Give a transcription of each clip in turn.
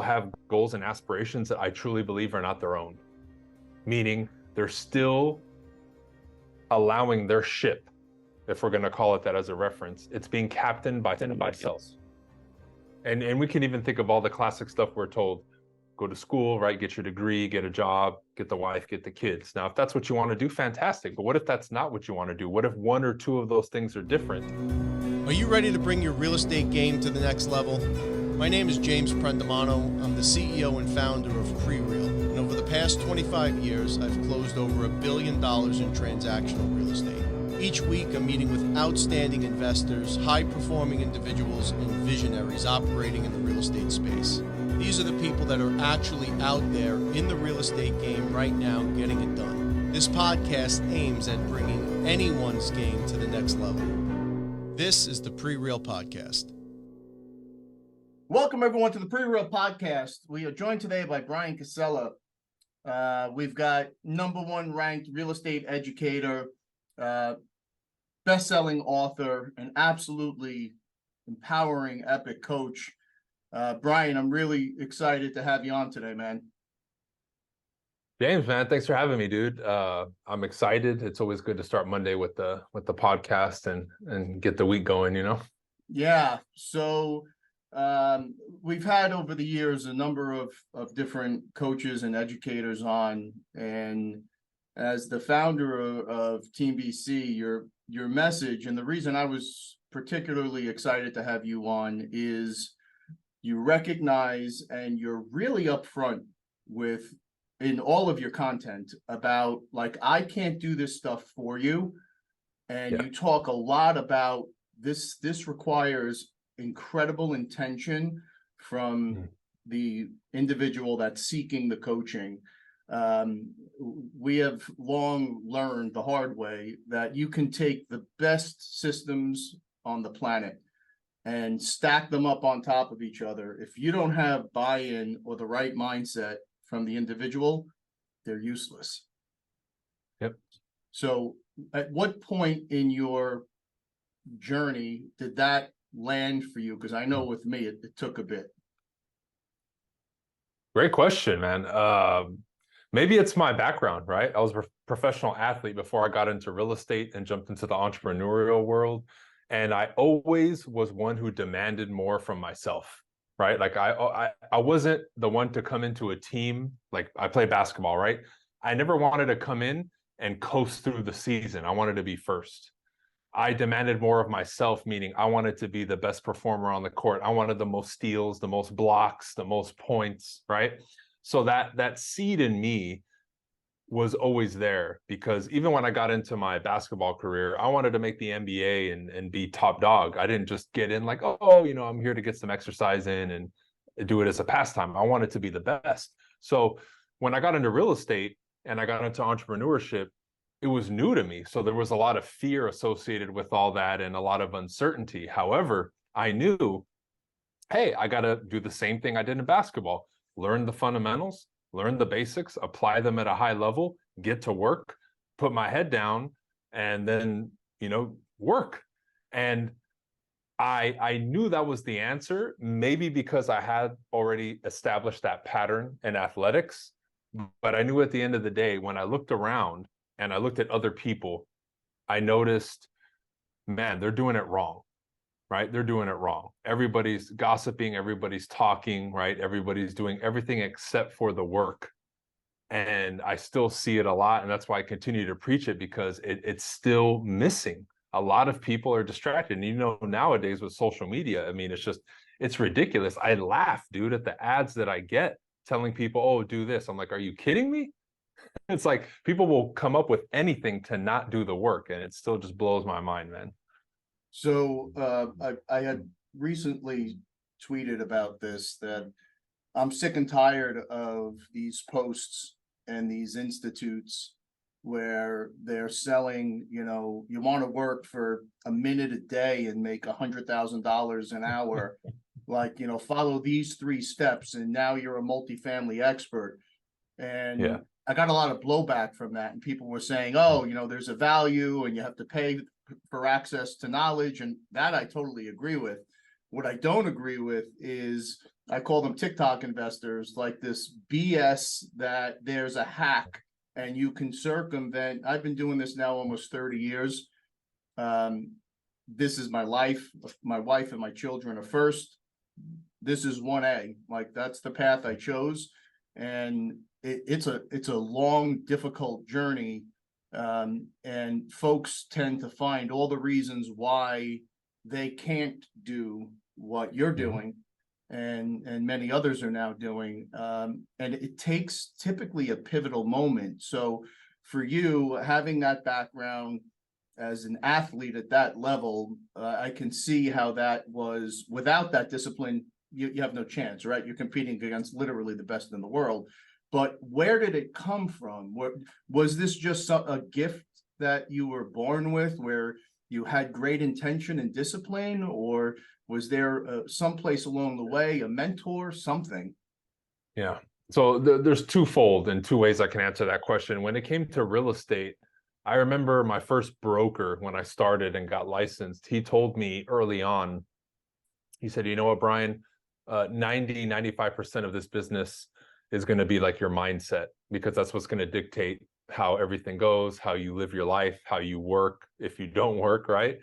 have goals and aspirations that I truly believe are not their own. Meaning they're still allowing their ship, if we're going to call it that as a reference, it's being captained by somebody else. And we can even think of all the classic stuff we're told. Go to school, right? Get your degree, get a job, get the wife, get the kids. Now, if that's what you want to do, fantastic. But what if that's not what you want to do? What if one or two of those things are different? Are you ready to bring your real estate game to the next level? My name is James Prendamano. I'm the CEO and founder of Prereal. And over the past 25 years, I've closed over $1 billion in transactional real estate. Each week, I'm meeting with outstanding investors, high-performing individuals, and visionaries operating in the real estate space. These are the people that are actually out there in the real estate game right now getting it done. This podcast aims at bringing anyone's game to the next level. This is the Prereal Podcast. Welcome, everyone, to the Prereal Podcast. We are joined today by Bryan Casella. We've got #1 ranked real estate educator, best-selling author, and absolutely empowering epic coach. Bryan, I'm really excited to have you on today, man. James, man, thanks for having me, dude. I'm excited. It's always good to start Monday with the podcast and get the week going, you know? Yeah. So we've had over the years a number of different coaches and educators on, and as the founder of Team BC, your message, and the reason I was particularly excited to have you on is you recognize and you're really upfront with in all of your content about, like, I can't do this stuff for you. And You talk a lot about this requires incredible intention from the individual that's seeking the coaching. We have long learned the hard way that you can take the best systems on the planet and stack them up on top of each other. If you don't have buy-in or the right mindset from the individual, they're useless. Yep. So at what point in your journey did that land for you? Because I know with me, it took a bit. Great question, man. Maybe it's my background, right? I was a professional athlete before I got into real estate and jumped into the entrepreneurial world. And I always was one who demanded more from myself, right? Like I wasn't the one to come into a team. Like I play basketball, right? I never wanted to come in and coast through the season. I wanted to be first. I demanded more of myself, meaning I wanted to be the best performer on the court. I wanted the most steals, the most blocks, the most points, right? So that seed in me was always there, because even when I got into my basketball career, I wanted to make the NBA and be top dog. I didn't just get in like, oh, you know, I'm here to get some exercise in and do it as a pastime. I wanted to be the best. So when I got into real estate and I got into entrepreneurship, it was new to me. So there was a lot of fear associated with all that and a lot of uncertainty. However, I knew, hey, I got to do the same thing I did in basketball, learn the fundamentals, learn the basics, apply them at a high level, get to work, put my head down, and then, you know, work. And I knew that was the answer, maybe because I had already established that pattern in athletics. But I knew at the end of the day, when I looked around and I looked at other people, I noticed, man, they're doing it wrong. Right? They're doing it wrong. Everybody's gossiping, everybody's talking, right? Everybody's doing everything except for the work. And I still see it a lot. And that's why I continue to preach it, because it's still missing. A lot of people are distracted. And you know, nowadays with social media, I mean, it's ridiculous. I laugh, dude, at the ads that I get telling people, oh, do this. I'm like, are you kidding me? It's like people will come up with anything to not do the work. And it still just blows my mind, man. So I had recently tweeted about this, that I'm sick and tired of these posts and these institutes where they're selling, you know, you want to work for a minute a day and make $100,000 an hour, like, you know, follow these 3 steps and now you're a multifamily expert. And I got a lot of blowback from that. And people were saying, oh, you know, there's a value and you have to pay for access to knowledge. And that I totally agree with. What I don't agree with is I call them TikTok investors, like this BS that there's a hack and you can circumvent. I've been doing this now almost 30 years. This is my life. My wife and my children are first. This is 1A. Like, that's the path I chose. And it's a long, difficult journey. And folks tend to find all the reasons why they can't do what you're doing, and many others are now doing. And it takes typically a pivotal moment. So for you, having that background as an athlete at that level, I can see how that was, without that discipline, you have no chance, right? You're competing against literally the best in the world. But where did it come from? Was this just a gift that you were born with, where you had great intention and discipline, or was there someplace along the way, a mentor, something? Yeah. So there's twofold and two ways I can answer that question. When it came to real estate, I remember my first broker when I started and got licensed, he told me early on, he said, you know what, Bryan, 95% of this business is going to be like your mindset, because that's what's going to dictate how everything goes, how you live your life, how you work, if you don't work, right?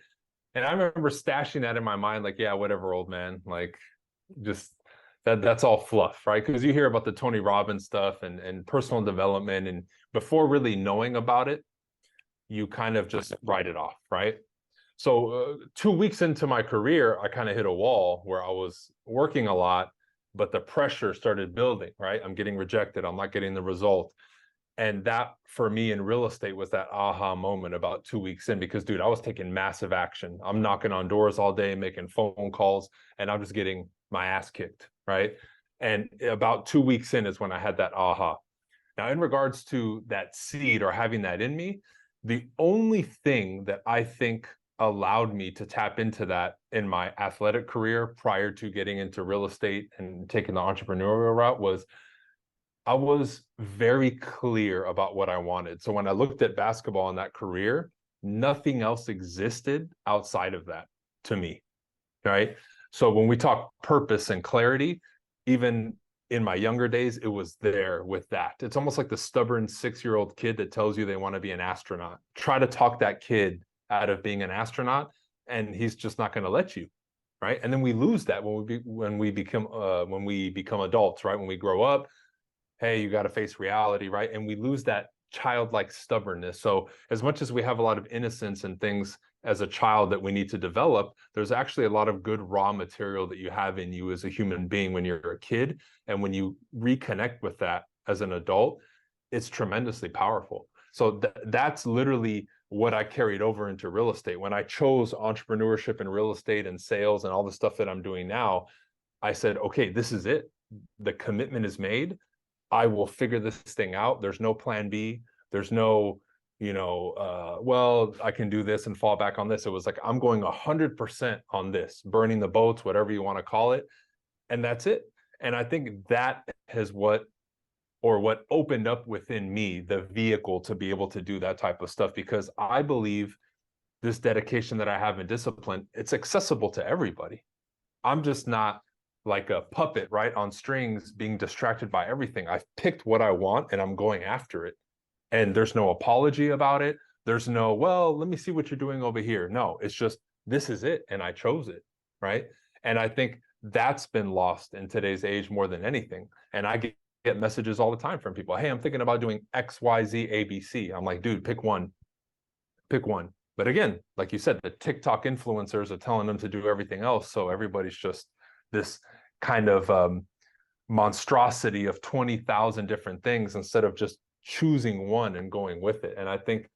And I remember stashing that in my mind, like, yeah, whatever, old man, like, just that's all fluff, right? Because you hear about the Tony Robbins stuff and personal development, and before really knowing about it, you kind of just write it off, right? So 2 weeks into my career, I kind of hit a wall where I was working a lot, but the pressure started building, right? I'm getting rejected. I'm not getting the result. And that, for me, in real estate was that aha moment about 2 weeks in, because, dude, I was taking massive action. I'm knocking on doors all day, making phone calls, and I'm just getting my ass kicked, right? And about 2 weeks in is when I had that aha. Now, in regards to that seed or having that in me, the only thing that I think allowed me to tap into that in my athletic career prior to getting into real estate and taking the entrepreneurial route was I was very clear about what I wanted. So when I looked at basketball in that career, nothing else existed outside of that to me, right? So when we talk purpose and clarity, even in my younger days, it was there with that. It's almost like the stubborn 6-year-old kid that tells you they want to be an astronaut. Try to talk that kid out of being an astronaut, and he's just not going to let you, right? And then we lose that when we become adults, right? When we grow up, hey, you got to face reality, right? And we lose that childlike stubbornness. So as much as we have a lot of innocence and things as a child that we need to develop, there's actually a lot of good raw material that you have in you as a human being when you're a kid. And when you reconnect with that as an adult, it's tremendously powerful. So that's literally what I carried over into real estate. When I chose entrepreneurship and real estate and sales and all the stuff that I'm doing now, I said, okay, this is it. The commitment is made. I will figure this thing out. There's no plan B. There's no, well, I can do this and fall back on this. It was like, I'm going 100% on this, burning the boats, whatever you want to call it. And that's it. And I think that is what opened up within me the vehicle to be able to do that type of stuff, because I believe this dedication that I have in discipline, it's accessible to everybody. I'm just not like a puppet, right, on strings, being distracted by everything. I've picked what I want and I'm going after it. And there's no apology about it. There's no, well, let me see what you're doing over here. No, it's just, this is it. And I chose it, right? And I think that's been lost in today's age more than anything. And I get messages all the time from people. Hey, I'm thinking about doing X, Y, Z, A, B, C. I'm like, dude, pick one. Pick one. But again, like you said, the TikTok influencers are telling them to do everything else. So everybody's just this kind of monstrosity of 20,000 different things instead of just choosing one and going with it. And I think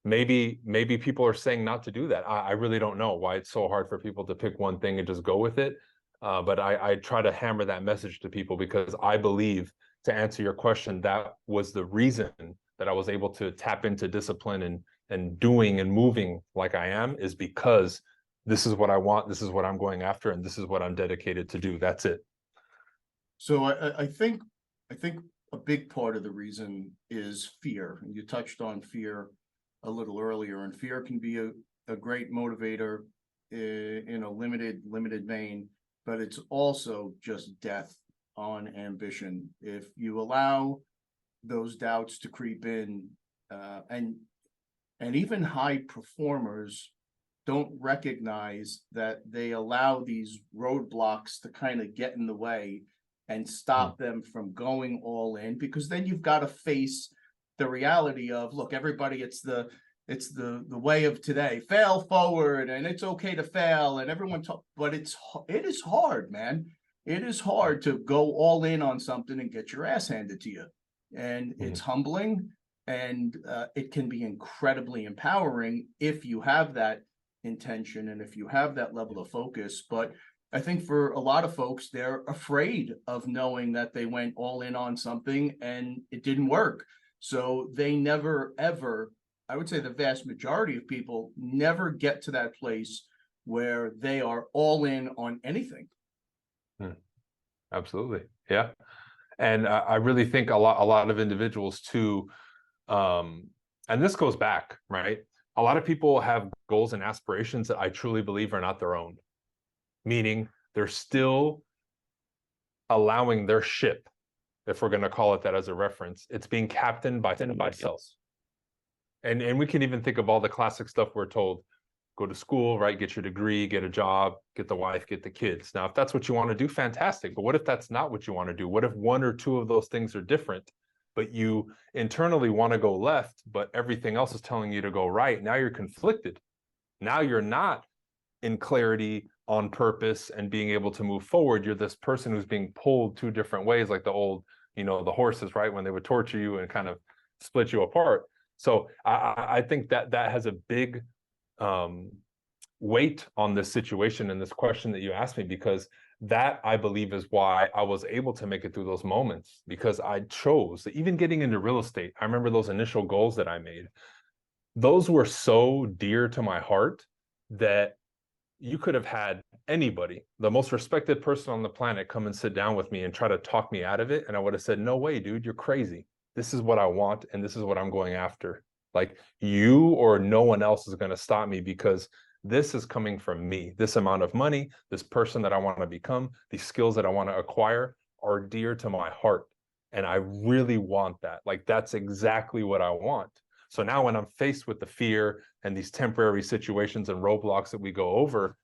maybe people are saying not to do that. I really don't know why it's so hard for people to pick one thing and just go with it. But I try to hammer that message to people, because I believe, to answer your question, that was the reason that I was able to tap into discipline and doing and moving like I am, is because this is what I want, this is what I'm going after, and this is what I'm dedicated to do. That's it. So I think a big part of the reason is fear. And you touched on fear a little earlier, and fear can be a great motivator in a limited vein. but it's also just death on ambition. If you allow those doubts to creep in, and even high performers don't recognize that they allow these roadblocks to kind of get in the way and stop them from going all in, because then you've got to face the reality of, look, everybody, it's the way of today, fail forward, and it's okay to fail, and everyone but it is hard, man. It is hard to go all in on something and get your ass handed to you, and it's humbling, and it can be incredibly empowering if you have that intention and if you have that level of focus. But I think for a lot of folks, they're afraid of knowing that they went all in on something and it didn't work. So they never, ever, I would say the vast majority of people never get to that place where they are all in on anything. Absolutely. Yeah. And I really think a lot of individuals too, and this goes back, right? A lot of people have goals and aspirations that I truly believe are not their own, meaning they're still allowing their ship, if we're going to call it that as a reference, it's being captained by somebody else. And we can even think of all the classic stuff we're told: go to school, right? Get your degree, get a job, get the wife, get the kids. Now, if that's what you want to do, fantastic. But what if that's not what you want to do? What if one or two of those things are different, but you internally want to go left, but everything else is telling you to go right? Now you're conflicted. Now you're not in clarity, on purpose, and being able to move forward. You're this person who's being pulled two different ways, like the old, the horses, right? When they would torture you and kind of split you apart. So I think that has a big weight on this situation and this question that you asked me, because that, I believe, is why I was able to make it through those moments, because I chose, even getting into real estate, I remember those initial goals that I made. Those were so dear to my heart that you could have had anybody, the most respected person on the planet, come and sit down with me and try to talk me out of it. And I would have said, no way, dude, you're crazy. This is what I want, and this is what I'm going after. Like, you or no one else is going to stop me, because this is coming from me. This amount of money, this person that I want to become, these skills that I want to acquire are dear to my heart. And I really want that. Like, that's exactly what I want. So now when I'm faced with the fear and these temporary situations and roadblocks that we go over,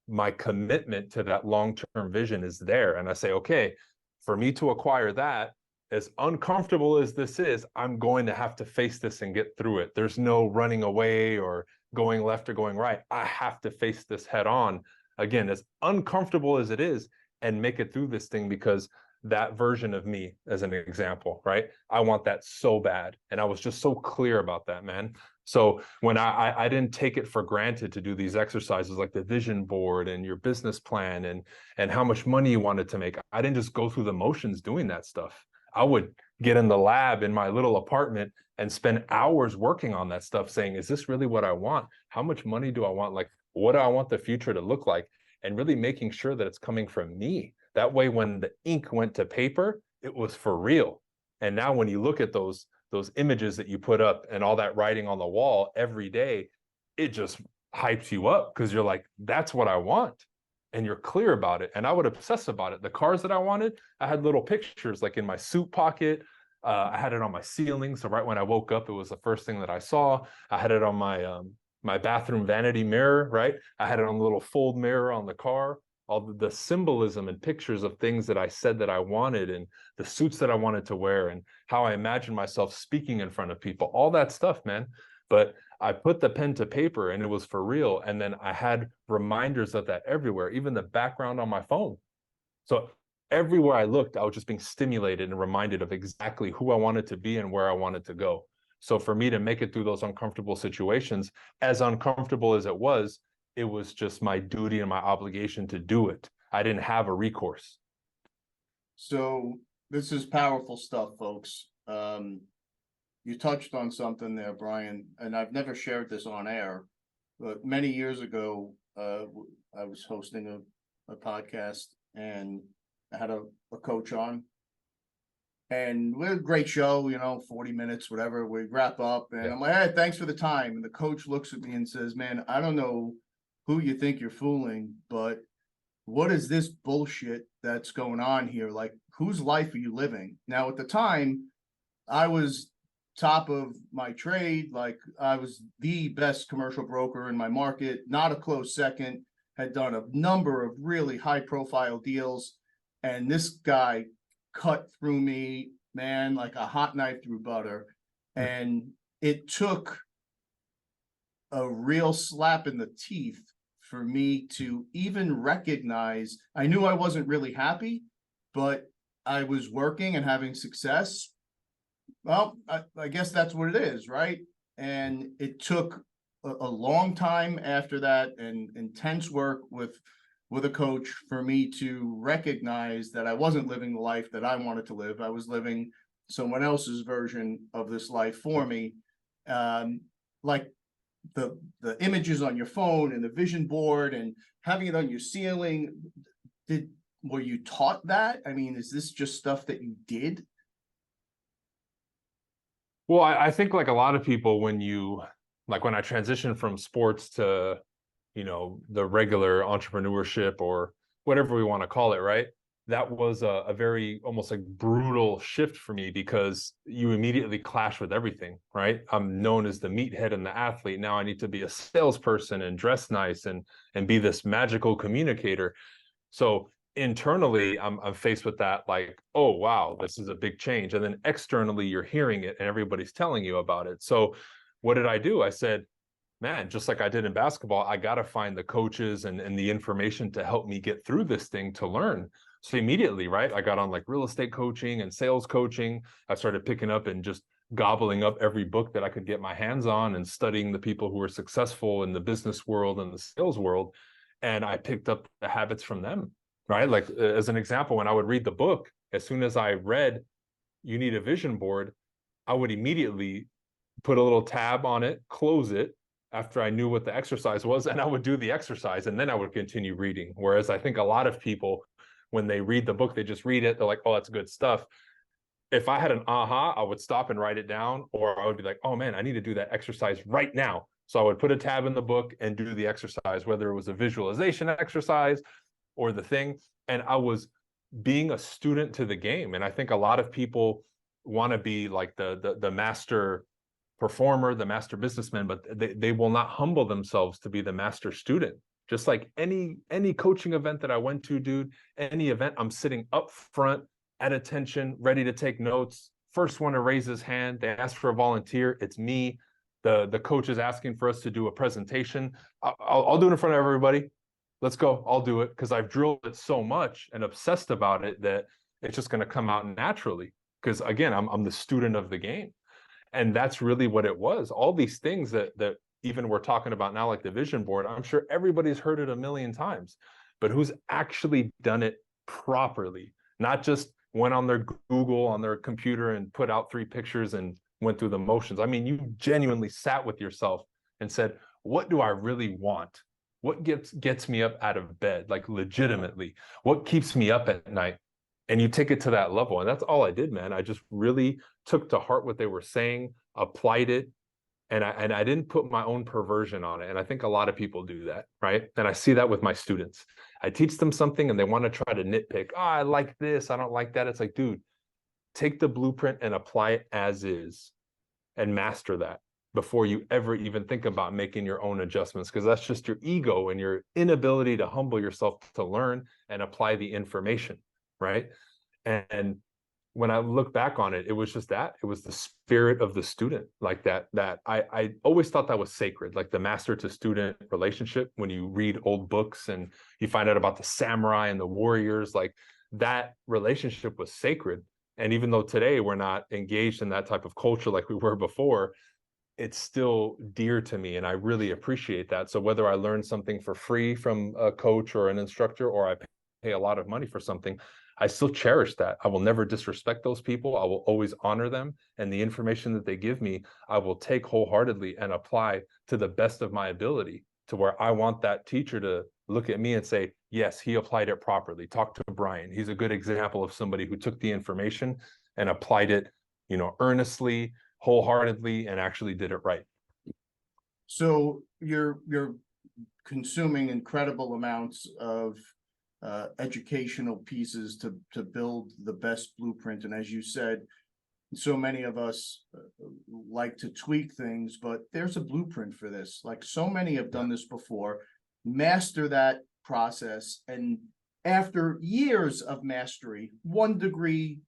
my commitment to that long-term vision is there. And I say, okay, for me to acquire that, as uncomfortable as this is, I'm going to have to face this and get through it. There's no running away or going left or going right. I have to face this head on, again, as uncomfortable as it is, and make it through this thing, because that version of me, as an example, right? I want that so bad. And I was just so clear about that, man. So when I didn't take it for granted to do these exercises like the vision board and your business plan and how much money you wanted to make, I didn't just go through the motions doing that stuff. I would get in the lab in my little apartment and spend hours working on that stuff, saying, is this really what I want? How much money do I want? Like, what do I want the future to look like? And really making sure that it's coming from me. That way, when the ink went to paper, it was for real. And now when you look at those images that you put up and all that writing on the wall every day, it just hypes you up, because you're like, that's what I want. And you're clear about it. And I would obsess about it. The cars that I wanted, I had little pictures like in my suit pocket. I had it on my ceiling. So right when I woke up, it was the first thing that I saw. I had it on my my bathroom vanity mirror, right? I had it on the little fold mirror on the car. All the symbolism and pictures of things that I said that I wanted, and the suits that I wanted to wear, and how I imagined myself speaking in front of people, all that stuff, man. But I put the pen to paper and it was for real. And then I had reminders of that everywhere, even the background on my phone. So everywhere I looked, I was just being stimulated and reminded of exactly who I wanted to be and where I wanted to go. So for me to make it through those uncomfortable situations, as uncomfortable as it was just my duty and my obligation to do it. I didn't have a recourse. So this is powerful stuff, folks. You touched on something there, Bryan, and I've never shared this on air, but many years ago, I was hosting a podcast, and I had a coach on, and we had a great show, 40 minutes, whatever. We wrap up, and I'm like, hey, thanks for the time. And the coach looks at me and says, man, I don't know who you think you're fooling, but what is this bullshit that's going on here? Like, whose life are you living? Now, at the time, I was top of my trade. Like, I was the best commercial broker in my market, not a close second, had done a number of really high profile deals. And this guy cut through me, man, like a hot knife through butter. And it took a real slap in the teeth for me to even recognize. I knew I wasn't really happy, but I was working and having success. Well, I guess that's what it is, right? And it took a long time after that and intense work with a coach for me to recognize that I wasn't living the life that I wanted to live. I was living someone else's version of this life for me. Like the images on your phone and the vision board and having it on your ceiling. Were you taught that? I mean, is this just stuff that you did? Well, I think like a lot of people, when I transitioned from sports to, the regular entrepreneurship or whatever we want to call it, right? That was a very almost like brutal shift for me because you immediately clash with everything, right? I'm known as the meathead and the athlete. Now I need to be a salesperson and dress nice and be this magical communicator. So internally, I'm faced with that, like, oh, wow, this is a big change. And then externally, you're hearing it and everybody's telling you about it. So what did I do? I said, man, just like I did in basketball, I got to find the coaches and the information to help me get through this thing to learn. So immediately, right, I got on like real estate coaching and sales coaching. I started picking up and just gobbling up every book that I could get my hands on and studying the people who were successful in the business world and the sales world. And I picked up the habits from them, right? Like as an example, when I would read the book, as soon as I read, you need a vision board, I would immediately put a little tab on it, close it after I knew what the exercise was, and I would do the exercise and then I would continue reading. Whereas I think a lot of people, when they read the book, they just read it. They're like, oh, that's good stuff. If I had an aha, I would stop and write it down, or I would be like, oh man, I need to do that exercise right now. So I would put a tab in the book and do the exercise, whether it was a visualization exercise or the thing. And I was being a student to the game. And I think a lot of people want to be like the master performer, the master businessman, but they will not humble themselves to be the master student. Just like any coaching event that I went to, dude, any event, I'm sitting up front at attention, ready to take notes. First one to raise his hand. They ask for a volunteer. It's me. The coach is asking for us to do a presentation. I'll do it in front of everybody. Let's go. I'll do it because I've drilled it so much and obsessed about it that it's just going to come out naturally. Because again, I'm the student of the game. And that's really what it was. All these things that even we're talking about now, like the vision board, I'm sure everybody's heard it a million times, but who's actually done it properly? Not just went on their Google, on their computer and put out 3 pictures and went through the motions. I mean, you genuinely sat with yourself and said, what do I really want? What gets me up out of bed, like legitimately? What keeps me up at night? And you take it to that level. And that's all I did, man. I just really took to heart what they were saying, applied it, and I didn't put my own perversion on it. And I think a lot of people do that, right? And I see that with my students. I teach them something and they want to try to nitpick. Oh, I like this, I don't like that. It's like, dude, take the blueprint and apply it as is and master that before you ever even think about making your own adjustments, because that's just your ego and your inability to humble yourself to learn and apply the information, right? And when I look back on it, it was just that. It was the spirit of the student, like that I always thought that was sacred, like the master to student relationship. When you read old books and you find out about the samurai and the warriors, like that relationship was sacred. And even though today we're not engaged in that type of culture like we were before, it's still dear to me. And I really appreciate that. So whether I learn something for free from a coach or an instructor, or I pay a lot of money for something, I still cherish that. I will never disrespect those people. I will always honor them. And the information that they give me, I will take wholeheartedly and apply to the best of my ability, to where I want that teacher to look at me and say, yes, he applied it properly. Talk to Bryan. He's a good example of somebody who took the information and applied it, earnestly, wholeheartedly, and actually did it right. So you're consuming incredible amounts of educational pieces to build the best blueprint. And as you said, so many of us like to tweak things, but there's a blueprint for this. Like, so many have done this before, master that process, and after years of mastery, 1 degree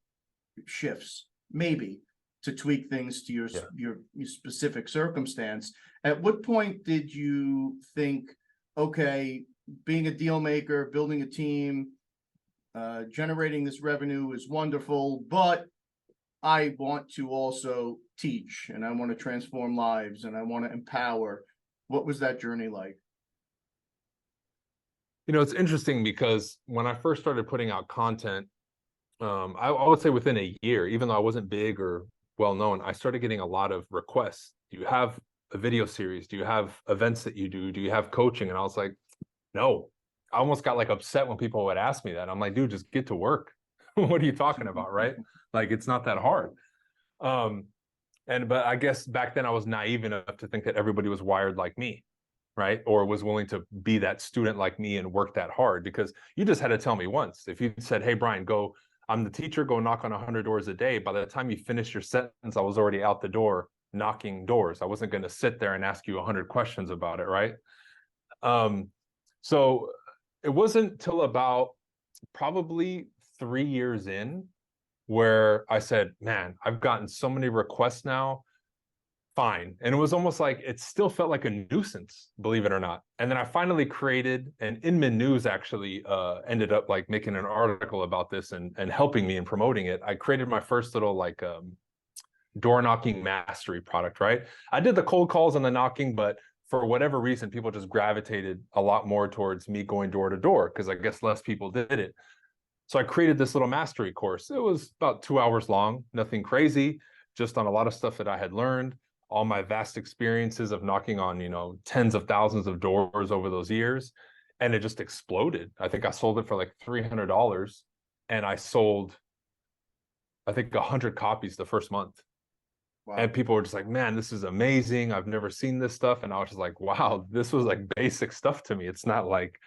shifts, maybe, to tweak things to your specific circumstance. At what point did you think, okay, being a deal maker, building a team, generating this revenue is wonderful, but I want to also teach, and I want to transform lives, and I want to empower? What was that journey like? You know, it's interesting because when I first started putting out content, I would say within a year, even though I wasn't big or well known, I started getting a lot of requests. Do you have a video series? Do you have events that you do? Do you have coaching? And I was like, no. I almost got like upset when people would ask me that. I'm like, dude, just get to work. What are you talking about, right? Like, it's not that hard. But I guess back then I was naive enough to think that everybody was wired like me, right? Or was willing to be that student like me and work that hard, because you just had to tell me once. If you said, hey, Bryan, go, I'm the teacher, go knock on 100 doors a day. By the time you finish your sentence, I was already out the door knocking doors. I wasn't going to sit there and ask you 100 questions about it, right? So it wasn't till about probably 3 years in where I said, man, I've gotten so many requests now. Fine. And it was almost like it still felt like a nuisance, believe it or not. And then I finally created, and Inman News actually ended up like making an article about this and helping me and promoting it. I created my first little like door knocking mastery product, right? I did the cold calls and the knocking, but for whatever reason, people just gravitated a lot more towards me going door to door, because I guess less people did it. So I created this little mastery course. It was about 2 hours long, nothing crazy, just on a lot of stuff that I had learned, all my vast experiences of knocking on, you know, tens of thousands of doors over those years. And it just exploded. I think I sold it for like $300, and I sold, I think, 100 copies the first month. Wow. And people were just like, man, this is amazing. I've never seen this stuff. And I was just like, wow, this was like basic stuff to me. It's not like,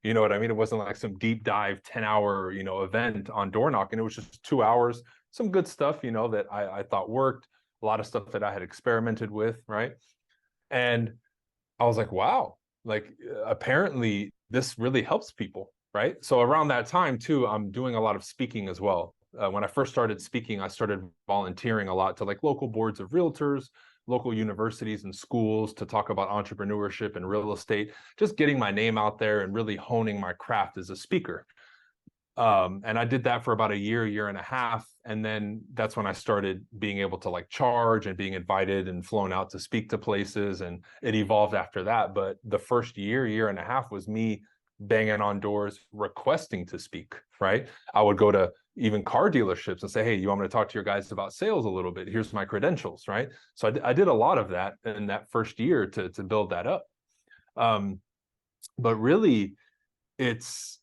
you know what I mean? It wasn't like some deep dive 10-hour, you know, event on door knocking. It was just 2 hours, some good stuff, you know, that I thought worked, a lot of stuff that I had experimented with, right? And I was like, wow, like apparently this really helps people, right? So around that time too, I'm doing a lot of speaking as well. When I first started speaking, I started volunteering a lot to like local boards of realtors, local universities and schools to talk about entrepreneurship and real estate, just getting my name out there and really honing my craft as a speaker. And I did that for about a year and a half. And then that's when I started being able to like charge and being invited and flown out to speak to places. And it evolved after that. But the first year and a half was me banging on doors, requesting to speak, right? I would go to even car dealerships and say, hey, you want me to talk to your guys about sales a little bit? Here's my credentials, right? So I did a lot of that in that first year to build that up. But really, it's,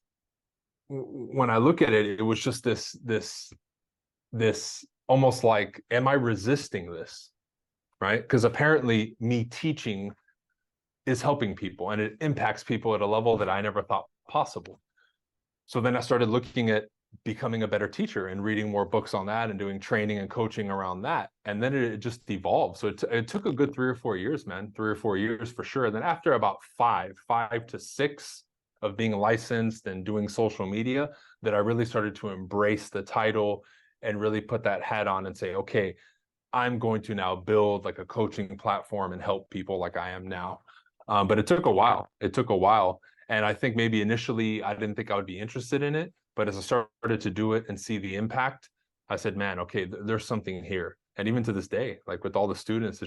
when I look at it, it was just this almost like, am I resisting this, right? Because apparently me teaching is helping people and it impacts people at a level that I never thought possible. So then I started looking at becoming a better teacher and reading more books on that and doing training and coaching around that. And then it just evolved. So it took a good 3 or 4 years, man, 3 or 4 years for sure. And then after about five to six of being licensed and doing social media, that I really started to embrace the title and really put that hat on and say, okay, I'm going to now build like a coaching platform and help people like I am now. But it took a while. And I think maybe initially I didn't think I would be interested in it. But as I started to do it and see the impact, I said, man, okay, there's something here. And even to this day, like with all the students,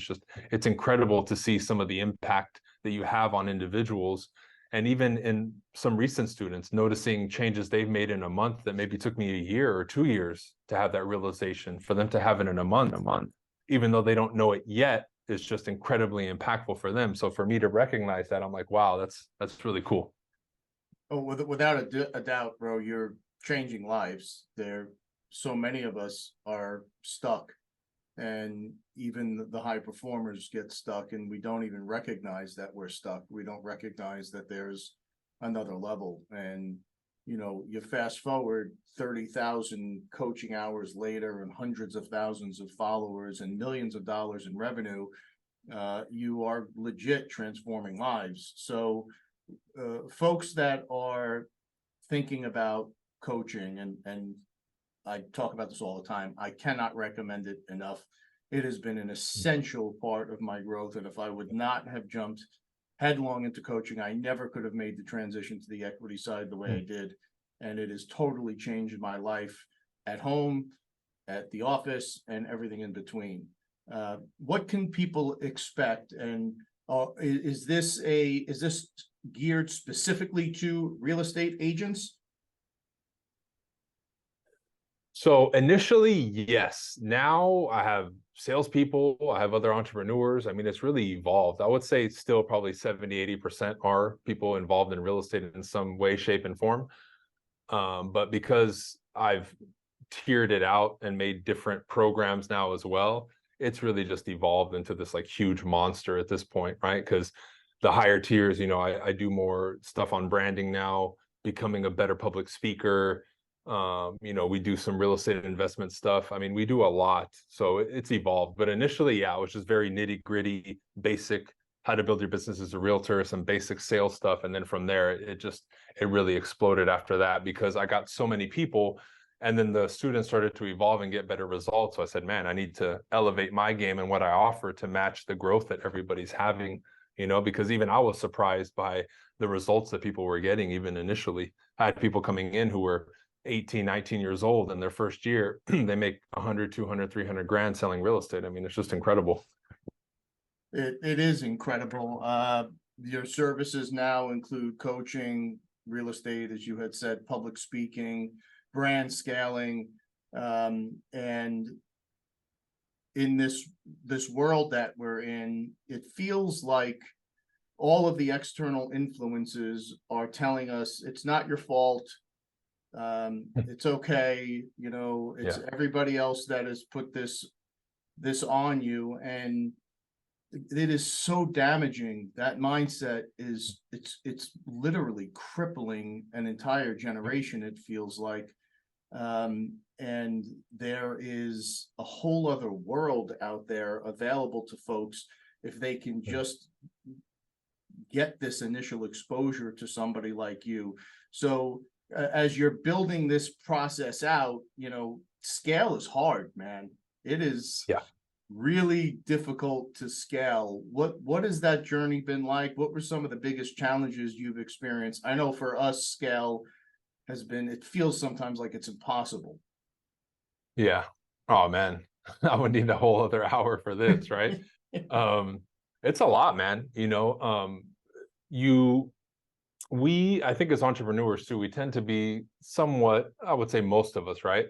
it's incredible to see some of the impact that you have on individuals. And even in some recent students, noticing changes they've made in a month that maybe took me a year or 2 years to have that realization, for them to have it in a month, even though they don't know it yet, is just incredibly impactful for them. So for me to recognize that, I'm like, wow, that's really cool. Oh, without a doubt, bro, you're changing lives. So many of us are stuck, and even the high performers get stuck, and we don't even recognize that we're stuck. We don't recognize that there's another level. And you fast forward 30,000 coaching hours later and hundreds of thousands of followers and millions of dollars in revenue, you are legit transforming lives. So folks that are thinking about coaching, and I talk about this all the time, I cannot recommend it enough. It has been an essential part of my growth. And if I would not have jumped headlong into coaching, I never could have made the transition to the equity side the way I did. And it has totally changed my life at home, at the office, and everything in between. What can people expect? And is this geared specifically to real estate agents? So initially, yes. Now I have salespeople, I have other entrepreneurs. I mean, it's really evolved. I would say still probably 70-80% are people involved in real estate in some way, shape, and form. But because I've tiered it out and made different programs now as well, it's really just evolved into this like huge monster at this point, right? Because the higher tiers, I do more stuff on branding now, becoming a better public speaker. We do some real estate investment stuff. I mean, we do a lot. So it's evolved. But initially, yeah, it was just very nitty-gritty, basic, how to build your business as a realtor, some basic sales stuff. And then from there, it really exploded after that because I got so many people. And then the students started to evolve and get better results. So I said, man, I need to elevate my game and what I offer to match the growth that everybody's having, because even I was surprised by the results that people were getting, even initially. I had people coming in who were 18, 19 years old in their first year. They make 100, 200, 300 grand selling real estate. I mean, it's just incredible. It is incredible. Your services now include coaching, real estate, as you had said, public speaking, brand scaling, and in this world that we're in, it feels like all of the external influences are telling us it's not your fault. It's okay. It's everybody else that has put this on you, and it is so damaging. That mindset it's literally crippling an entire generation, it feels like. And there is a whole other world out there available to folks if they can just get this initial exposure to somebody like you. So as you're building this process out, scale is hard, man. It is really difficult to scale. What has that journey been like? What were some of the biggest challenges you've experienced? I know for us, scale has been, it feels sometimes like it's impossible. Yeah. Oh man, I would need a whole other hour for this, right? It's a lot, man. I think as entrepreneurs too, we tend to be somewhat, I would say most of us, right?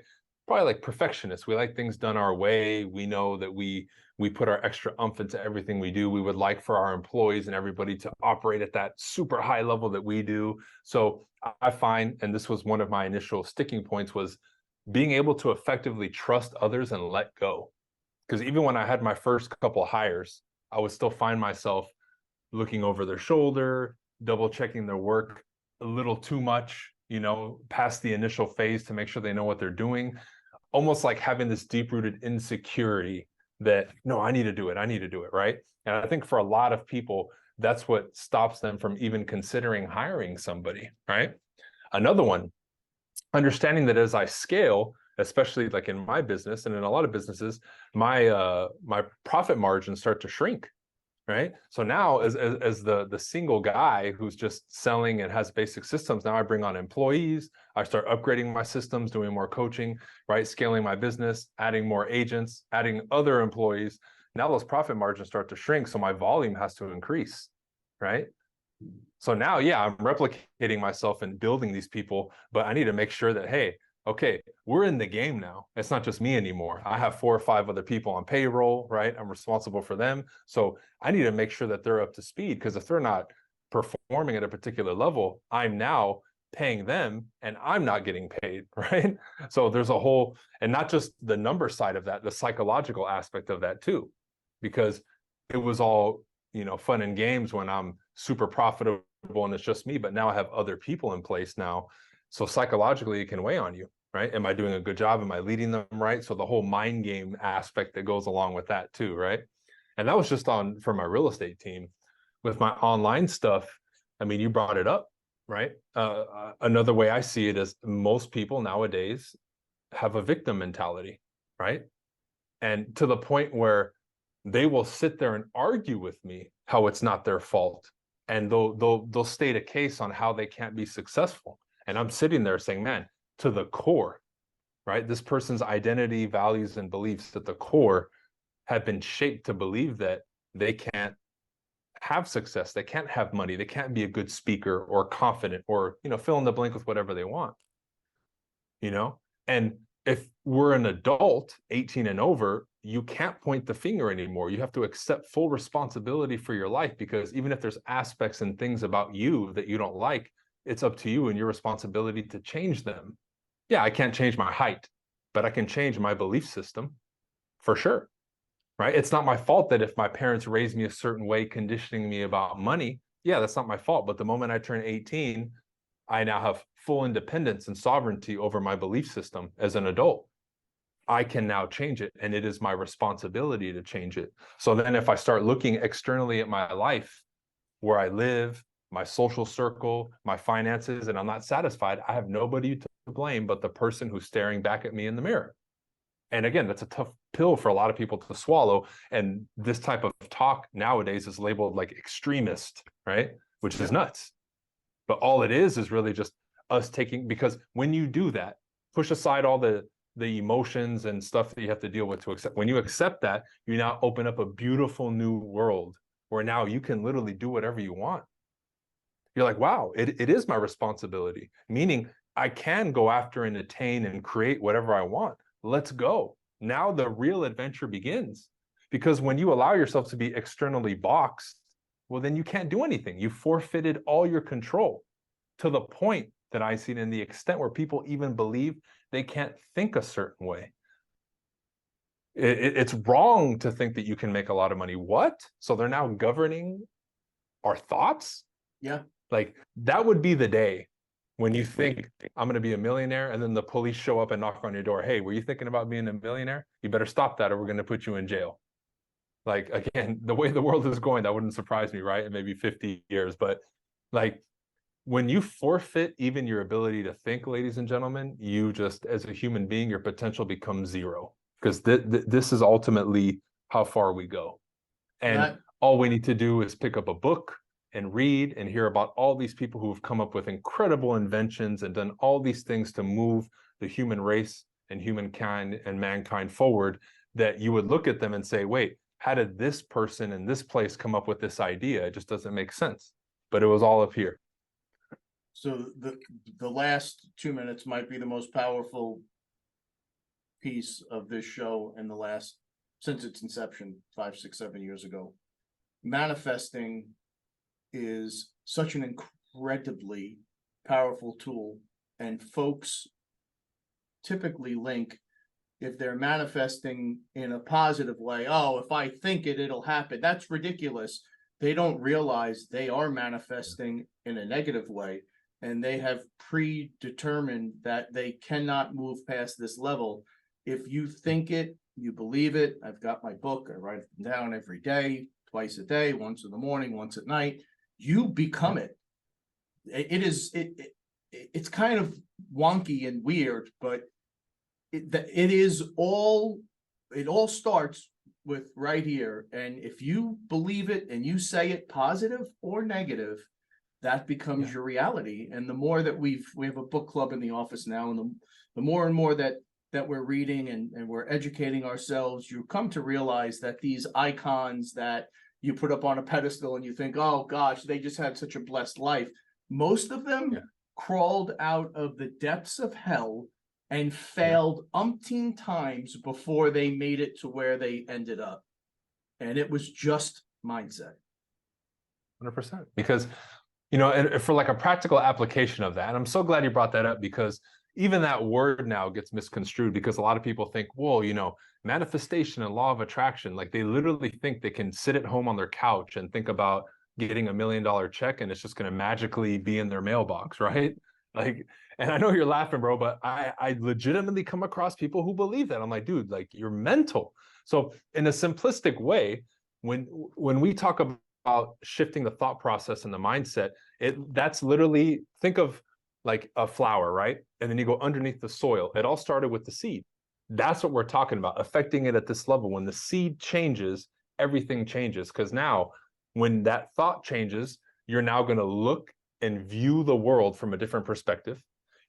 Probably like perfectionists. We like things done our way. We know that we put our extra oomph into everything we do. We would like for our employees and everybody to operate at that super high level that we do. So I find, and this was one of my initial sticking points, was being able to effectively trust others and let go. Because even when I had my first couple hires, I would still find myself looking over their shoulder, double checking their work a little too much, past the initial phase to make sure they know what they're doing. Almost like having this deep-rooted insecurity that, no, I need to do it, right? And I think for a lot of people, that's what stops them from even considering hiring somebody, right? Another one, understanding that as I scale, especially like in my business and in a lot of businesses, my profit margins start to shrink, right? So now as the single guy who's just selling and has basic systems, now I bring on employees, I start upgrading my systems, doing more coaching, right? Scaling my business, adding more agents, adding other employees. Now those profit margins start to shrink. So my volume has to increase, right? So now, I'm replicating myself and building these people, but I need to make sure that, hey, okay, we're in the game now. It's not just me anymore. I have 4 or 5 other people on payroll, right? I'm responsible for them. So I need to make sure that they're up to speed, because if they're not performing at a particular level, I'm now paying them and I'm not getting paid, right? So there's a whole, and not just the number side of that, the psychological aspect of that too, because it was all, fun and games when I'm super profitable and it's just me, but now I have other people in place now. So psychologically, it can weigh on you, right? Am I doing a good job? Am I leading them right? So the whole mind game aspect that goes along with that too, right? And that was just for my real estate team. With my online stuff, I mean, you brought it up, right? Another way I see it is most people nowadays have a victim mentality, right? And to the point where they will sit there and argue with me how it's not their fault, and they'll state a case on how they can't be successful. And I'm sitting there saying, man, to the core, right? This person's identity, values, and beliefs at the core have been shaped to believe that they can't have success, they can't have money, they can't be a good speaker or confident, or, you know, fill in the blank with whatever they want, you know? And if we're an adult, 18 and over, you can't point the finger anymore. You have to accept full responsibility for your life, because even if there's aspects and things about you that you don't like, it's up to you and your responsibility to change them. Yeah, I can't change my height, but I can change my belief system for sure, right? It's not my fault that if my parents raised me a certain way, conditioning me about money, yeah, that's not my fault. But the moment I turn 18, I now have full independence and sovereignty over my belief system as an adult. I can now change it, and it is my responsibility to change it. So then if I start looking externally at my life, where I live, my social circle, my finances, and I'm not satisfied, I have nobody to blame but the person who's staring back at me in the mirror. And again, that's a tough pill for a lot of people to swallow. And this type of talk nowadays is labeled like extremist, right? Which is nuts. But all it is really just us taking, because when you do that, push aside all the emotions and stuff that you have to deal with to accept. When you accept that, you now open up a beautiful new world where now you can literally do whatever you want. You're like, wow, it is my responsibility, meaning I can go after and attain and create whatever I want. Let's go. Now the real adventure begins. Because when you allow yourself to be externally boxed, well, then you can't do anything. You forfeited all your control, to the point that I see it in the extent where people even believe they can't think a certain way. It's wrong to think that you can make a lot of money. What? So they're now governing our thoughts? Yeah. Like, that would be the day when you think, I'm going to be a millionaire, and then the police show up and knock on your door. Hey, were you thinking about being a millionaire? You better stop that, or we're going to put you in jail. Like, again, the way the world is going, that wouldn't surprise me, right? In maybe 50 years. But like, when you forfeit even your ability to think, ladies and gentlemen, you just, as a human being, your potential becomes zero, because this is ultimately how far we go. And all we need to do is pick up a book and read and hear about all these people who have come up with incredible inventions and done all these things to move the human race and humankind and mankind forward, that you would look at them and say, wait, how did this person in this place come up with this idea? It just doesn't make sense. But it was all up here. So the last 2 minutes might be the most powerful piece of this show in the last, since its inception 5, 6, 7 years ago. Manifesting is such an incredibly powerful tool, and folks typically link, if they're manifesting in a positive way, oh, if I think it, it'll happen. That's ridiculous. They don't realize they are manifesting in a negative way, and they have predetermined that they cannot move past this level. If you think it, you believe it. I've got my book. I write it down every day, twice a day, once in the morning, once at night. You become it. It's kind of wonky and weird, but it all starts with right here. And if you believe it and you say it, positive or negative, that becomes your reality. And the more that we have a book club in the office now, and the more and more that we're reading and we're educating ourselves, you come to realize that these icons that you put up on a pedestal and you think, oh gosh, they just had such a blessed life. Most of them crawled out of the depths of hell and failed umpteen times before they made it to where they ended up. And it was just mindset. 100%. Because, you know, and for like a practical application of that, and I'm so glad you brought that up, because even that word now gets misconstrued, because a lot of people think, whoa, you know, manifestation and law of attraction, like they literally think they can sit at home on their couch and think about getting $1 million check and it's just going to magically be in their mailbox, right? Like, and I know you're laughing, bro, but I legitimately come across people who believe that. I'm like, dude, like you're mental. So in a simplistic way, when we talk about shifting the thought process and the mindset, that's literally, think of like a flower, right? And then you go underneath the soil. It all started with the seed. That's what we're talking about, affecting it at this level. When the seed changes, everything changes. Because now, when that thought changes, you're now going to look and view the world from a different perspective.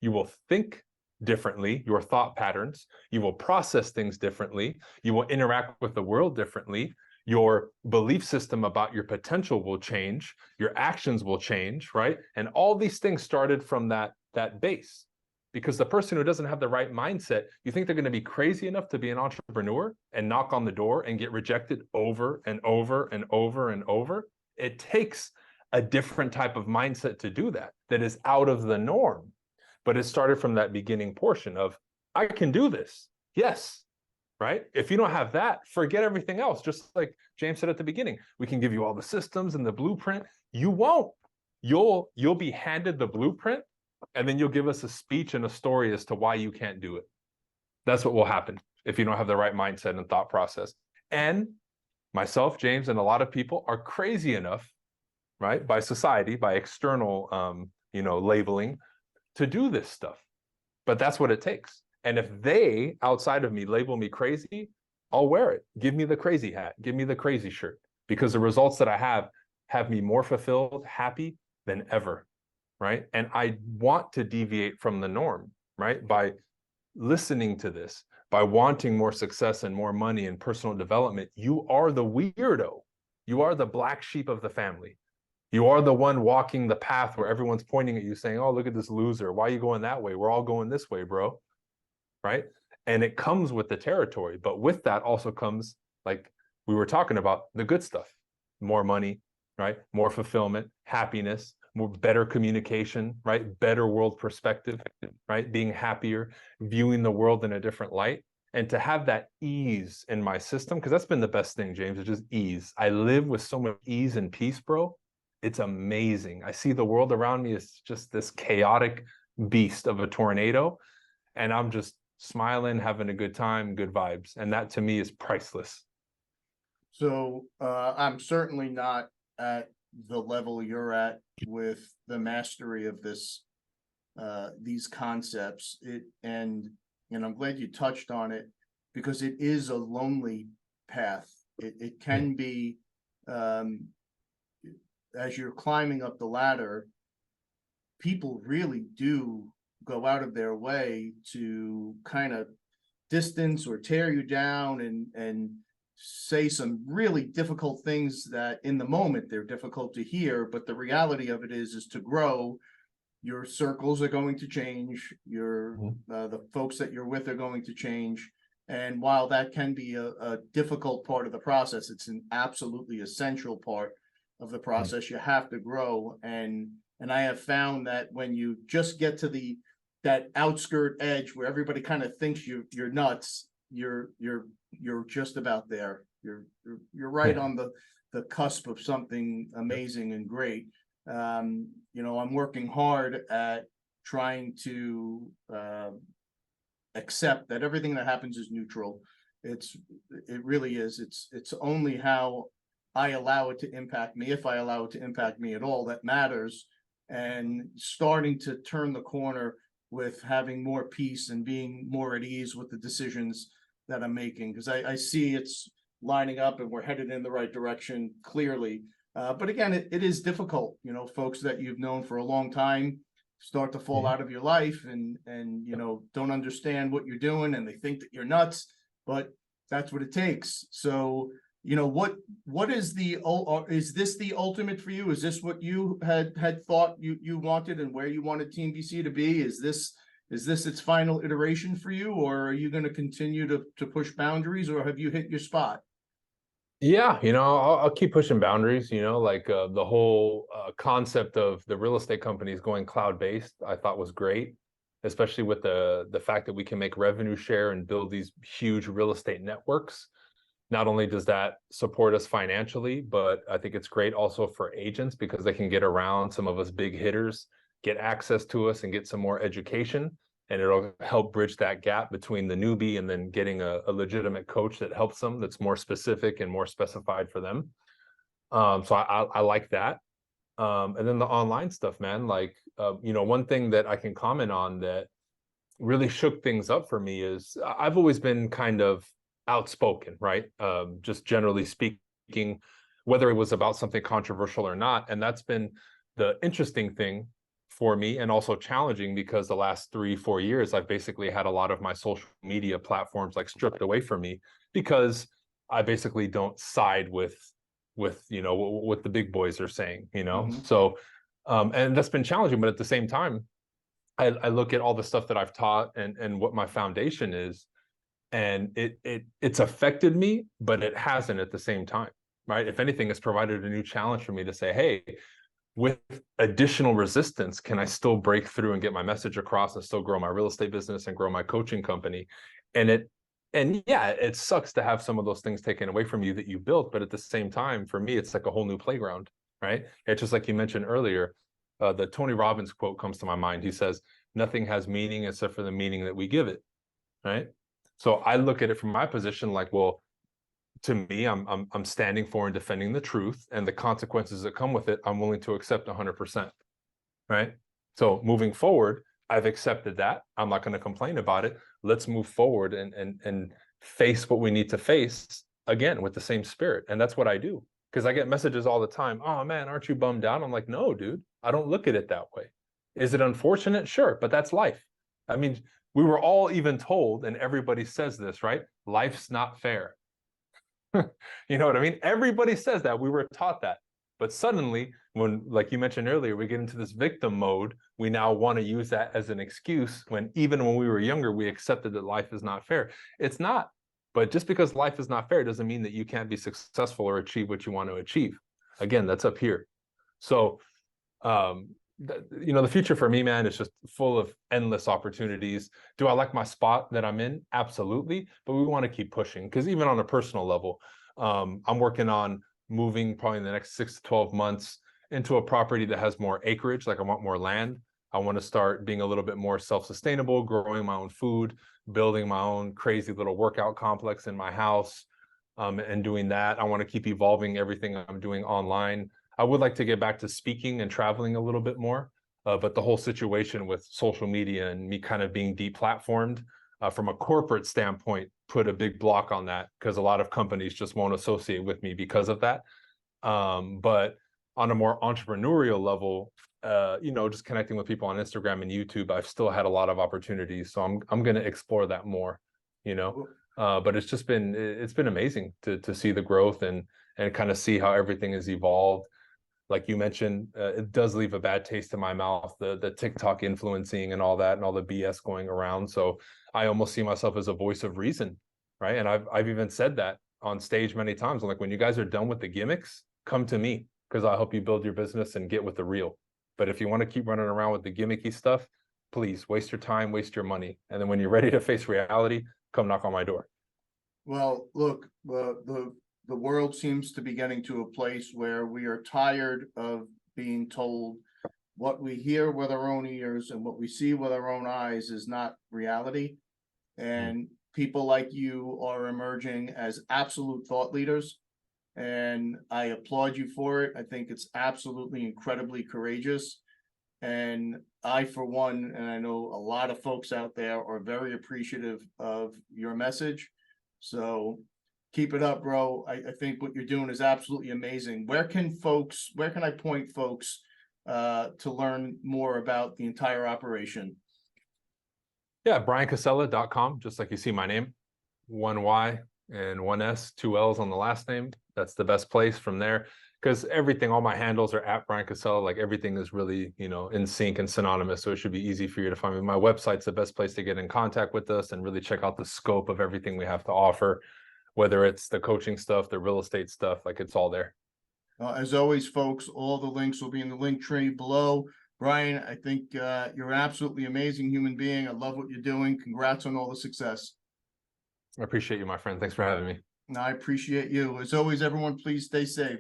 You will think differently, your thought patterns. You will process things differently. You will interact with the world differently. Your belief system about your potential will change. Your actions will change, right? And all these things started from that base. Because the person who doesn't have the right mindset, you think they're going to be crazy enough to be an entrepreneur and knock on the door and get rejected over and over and over and over? It takes a different type of mindset to do that is out of the norm. But it started from that beginning portion of, I can do this. Yes. Right? If you don't have that, forget everything else. Just like James said at the beginning, we can give you all the systems and the blueprint. You won't. You'll be handed the blueprint, and then you'll give us a speech and a story as to why you can't do it. That's what will happen if you don't have the right mindset and thought process. And myself, James, and a lot of people are crazy enough, right, by society, by external, labeling, to do this stuff. But that's what it takes. And if they, outside of me, label me crazy, I'll wear it. Give me the crazy hat. Give me the crazy shirt. Because the results that I have me more fulfilled, happy than ever, right? And I want to deviate from the norm, right? By listening to this, by wanting more success and more money and personal development. You are the weirdo. You are the black sheep of the family. You are the one walking the path where everyone's pointing at you saying, oh, look at this loser. Why are you going that way? We're all going this way, bro. Right? And it comes with the territory. But with that also comes, like we were talking about, the good stuff. More money, right? More fulfillment, happiness, more better communication, right? Better world perspective, right? Being happier, viewing the world in a different light. And to have that ease in my system, because that's been the best thing, James, is just ease. I live with so much ease and peace, bro. It's amazing. I see the world around me as just this chaotic beast of a tornado, and I'm just smiling, having a good time, good vibes. And that to me is priceless. So I'm certainly not at the level you're at with the mastery of these concepts. And I'm glad you touched on it, because it is a lonely path. It can be, as you're climbing up the ladder, people really do go out of their way to kind of distance or tear you down and say some really difficult things that in the moment they're difficult to hear, but the reality of it is to grow. Your circles are going to change. The folks that you're with are going to change. And while that can be a difficult part of the process, it's an absolutely essential part of the process. You have to grow. And I have found that when you just get to that outskirt edge where everybody kind of thinks you're nuts, you're just about there. You're right on the cusp of something amazing and great. I'm working hard at trying to accept that everything that happens is neutral. It really is. It's only how I allow it to impact me, if I allow it to impact me at all, that matters. And starting to turn the corner with having more peace and being more at ease with the decisions that I'm making, because I see it's lining up and we're headed in the right direction clearly. But again, it is difficult. Folks that you've known for a long time start to fall out of your life and don't understand what you're doing, and they think that you're nuts, but that's what it takes. So what is is this the ultimate for you? Is this what you had thought you wanted and where you wanted Team BC to be? Is this its final iteration for you, or are you going to continue to push boundaries, or have you hit your spot? Yeah, I'll keep pushing boundaries, like the whole concept of the real estate companies going cloud-based, I thought was great, especially with the fact that we can make revenue share and build these huge real estate networks. Not only does that support us financially, but I think it's great also for agents, because they can get around some of us big hitters get access to us and get some more education. And it'll help bridge that gap between the newbie and then getting a legitimate coach that helps them, that's more specific and more specified for them. So I like that. And then the online stuff, man, like, one thing that I can comment on that really shook things up for me is I've always been kind of outspoken, right? Just generally speaking, whether it was about something controversial or not. And that's been the interesting thing for me, and also challenging, because the last 3-4 years, I've basically had a lot of my social media platforms like stripped away from me, because I basically don't side with what the big boys are saying, So, and that's been challenging, but at the same time, I look at all the stuff that I've taught and what my foundation is, and it's affected me, but it hasn't at the same time, right? If anything, it's provided a new challenge for me to say, hey, with additional resistance, can I still break through and get my message across and still grow my real estate business and grow my coaching company? And yeah, it sucks to have some of those things taken away from you that you built, but at the same time, for me, it's like a whole new playground, right? It's just like you mentioned earlier, the Tony Robbins quote comes to my mind. He says, nothing has meaning except for the meaning that we give it, right? So I look at it from my position like, well, to me, I'm standing for and defending the truth, and the consequences that come with it, I'm willing to accept 100%, right? So moving forward, I've accepted that. I'm not going to complain about it. Let's move forward and face what we need to face, again, with the same spirit. And that's what I do, because I get messages all the time. Oh man, aren't you bummed out? I'm like, no, dude, I don't look at it that way. Is it unfortunate? Sure, but that's life. I mean, we were all even told, and everybody says this, right? Life's not fair. You know what I mean? Everybody says that. We were taught that. But suddenly, when, like you mentioned earlier, we get into this victim mode, we now want to use that as an excuse, when even when we were younger, we accepted that life is not fair. It's not. But just because life is not fair doesn't mean that you can't be successful or achieve what you want to achieve. Again, that's up here. So, the future for me, man, is just full of endless opportunities. Do I like my spot that I'm in? Absolutely. But we want to keep pushing, because even on a personal level, I'm working on moving probably in the next 6 to 12 months into a property that has more acreage. Like, I want more land. I want to start being a little bit more self-sustainable, growing my own food, building my own crazy little workout complex in my house, and doing that. I want to keep evolving everything I'm doing online. I would like to get back to speaking and traveling a little bit more, but the whole situation with social media and me kind of being deplatformed from a corporate standpoint put a big block on that, because a lot of companies just won't associate with me because of that. But on a more entrepreneurial level, just connecting with people on Instagram and YouTube, I've still had a lot of opportunities. So I'm going to explore that more, but it's been amazing to see the growth and kind of see how everything has evolved. Like you mentioned, it does leave a bad taste in my mouth, the TikTok influencing and all that, and all the BS going around. So I almost see myself as a voice of reason, right? And I've even said that on stage many times. I'm like, when you guys are done with the gimmicks, come to me, because I'll help you build your business and get with the real. But if you want to keep running around with the gimmicky stuff, please waste your time, waste your money. And then when you're ready to face reality, come knock on my door. Well, look, the world seems to be getting to a place where we are tired of being told what we hear with our own ears and what we see with our own eyes is not reality. And people like you are emerging as absolute thought leaders. And I applaud you for it. I think it's absolutely incredibly courageous. And I, for one, and I know a lot of folks out there, are very appreciative of your message. So keep it up, bro. I think what you're doing is absolutely amazing. Where can I point folks to learn more about the entire operation? Yeah, bryancasella.com, just like you see my name, 1 Y and 1 S, 2 L's on the last name. That's the best place from there, because everything, all my handles are at Bryan Casella. Like, everything is really, in sync and synonymous. So it should be easy for you to find me. My website's the best place to get in contact with us and really check out the scope of everything we have to offer, whether it's the coaching stuff, the real estate stuff, like, it's all there. As always, folks, all the links will be in the link tree below. Bryan, I think you're an absolutely amazing human being. I love what you're doing. Congrats on all the success. I appreciate you, my friend. Thanks for having me. I appreciate you. As always, everyone, please stay safe.